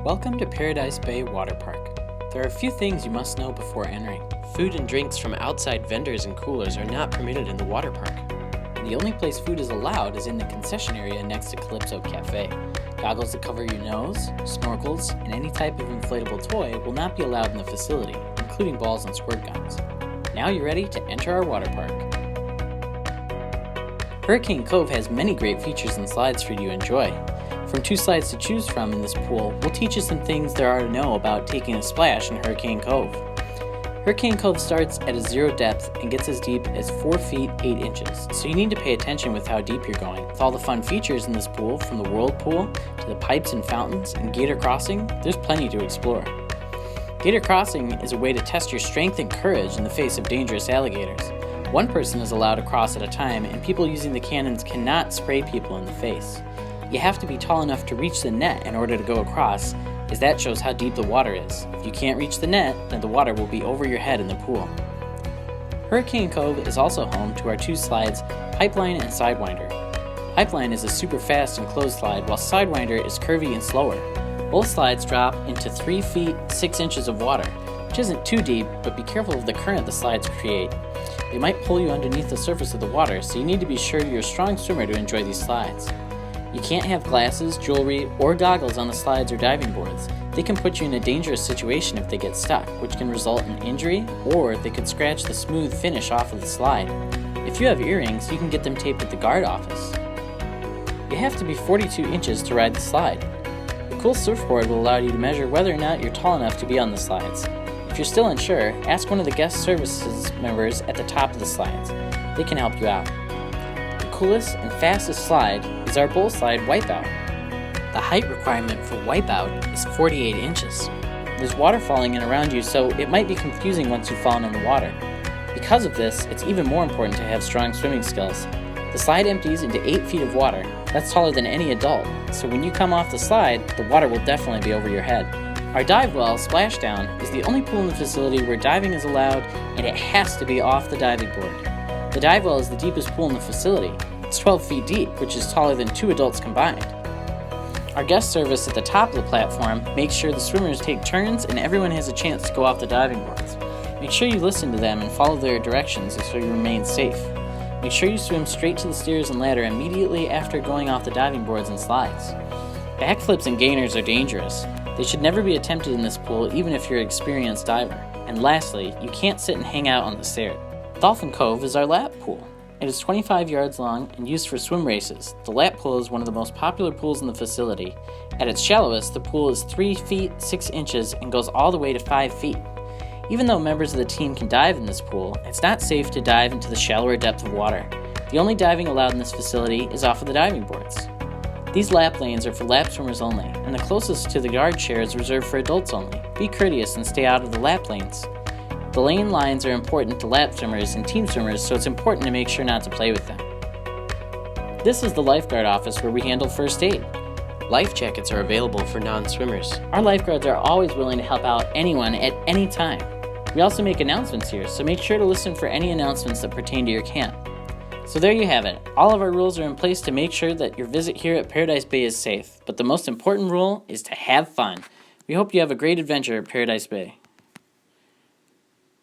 Welcome to Paradise Bay Water Park. There are a few things you must know before entering. Food and drinks from outside vendors and coolers are not permitted in the water park. The only place food is allowed is in the concession area next to Calypso Cafe. Goggles that cover your nose, snorkels, and any type of inflatable toy will not be allowed in the facility, including balls and squirt guns. Now you're ready to enter our water park. Hurricane Cove has many great features and slides for you to enjoy. From 2 slides to choose from in this pool, we'll teach you some things there are to know about taking a splash in Hurricane Cove. Hurricane Cove starts at a 0 depth and gets as deep as 4 feet 8 inches, so you need to pay attention with how deep you're going. With all the fun features in this pool, from the whirlpool to the pipes and fountains and gator crossing, there's plenty to explore. Gator crossing is a way to test your strength and courage in the face of dangerous alligators. One person is allowed to cross at a time, and people using the cannons cannot spray people in the face. You have to be tall enough to reach the net in order to go across, as that shows how deep the water is. If you can't reach the net, then the water will be over your head in the pool. Hurricane Cove is also home to our 2 slides, Pipeline and Sidewinder. Pipeline is a super fast and closed slide, while Sidewinder is curvy and slower. Both slides drop into 3 feet 6 inches of water, which isn't too deep, but be careful of the current the slides create. They might pull you underneath the surface of the water, so you need to be sure you're a strong swimmer to enjoy these slides. You can't have glasses, jewelry, or goggles on the slides or diving boards. They can put you in a dangerous situation if they get stuck, which can result in injury, or they could scratch the smooth finish off of the slide. If you have earrings, you can get them taped at the guard office. You have to be 42 inches to ride the slide. The cool surfboard will allow you to measure whether or not you're tall enough to be on the slides. If you're still unsure, ask one of the guest services members at the top of the slides. They can help you out. The coolest and fastest slide is our bowl slide Wipeout. The height requirement for Wipeout is 48 inches. There's water falling in around you, so it might be confusing once you've fallen in the water. Because of this, it's even more important to have strong swimming skills. The slide empties into 8 feet of water. That's taller than any adult, so when you come off the slide, the water will definitely be over your head. Our dive well, Splashdown, is the only pool in the facility where diving is allowed, and it has to be off the diving board. The dive well is the deepest pool in the facility. It's 12 feet deep, which is taller than 2 adults combined. Our guest service at the top of the platform makes sure the swimmers take turns and everyone has a chance to go off the diving boards. Make sure you listen to them and follow their directions so you remain safe. Make sure you swim straight to the stairs and ladder immediately after going off the diving boards and slides. Backflips and gainers are dangerous. They should never be attempted in this pool, even if you're an experienced diver. And lastly, you can't sit and hang out on the stairs. Dolphin Cove is our lap pool. It is 25 yards long and used for swim races. The lap pool is one of the most popular pools in the facility. At its shallowest, the pool is 3 feet 6 inches and goes all the way to 5 feet. Even though members of the team can dive in this pool, it's not safe to dive into the shallower depth of water. The only diving allowed in this facility is off of the diving boards. These lap lanes are for lap swimmers only, and the closest to the guard chair is reserved for adults only. Be courteous and stay out of the lap lanes. The lane lines are important to lap swimmers and team swimmers, so it's important to make sure not to play with them. This is the lifeguard office where we handle first aid. Life jackets are available for non-swimmers. Our lifeguards are always willing to help out anyone at any time. We also make announcements here, so make sure to listen for any announcements that pertain to your camp. So there you have it. All of our rules are in place to make sure that your visit here at Paradise Bay is safe, but the most important rule is to have fun. We hope you have a great adventure at Paradise Bay.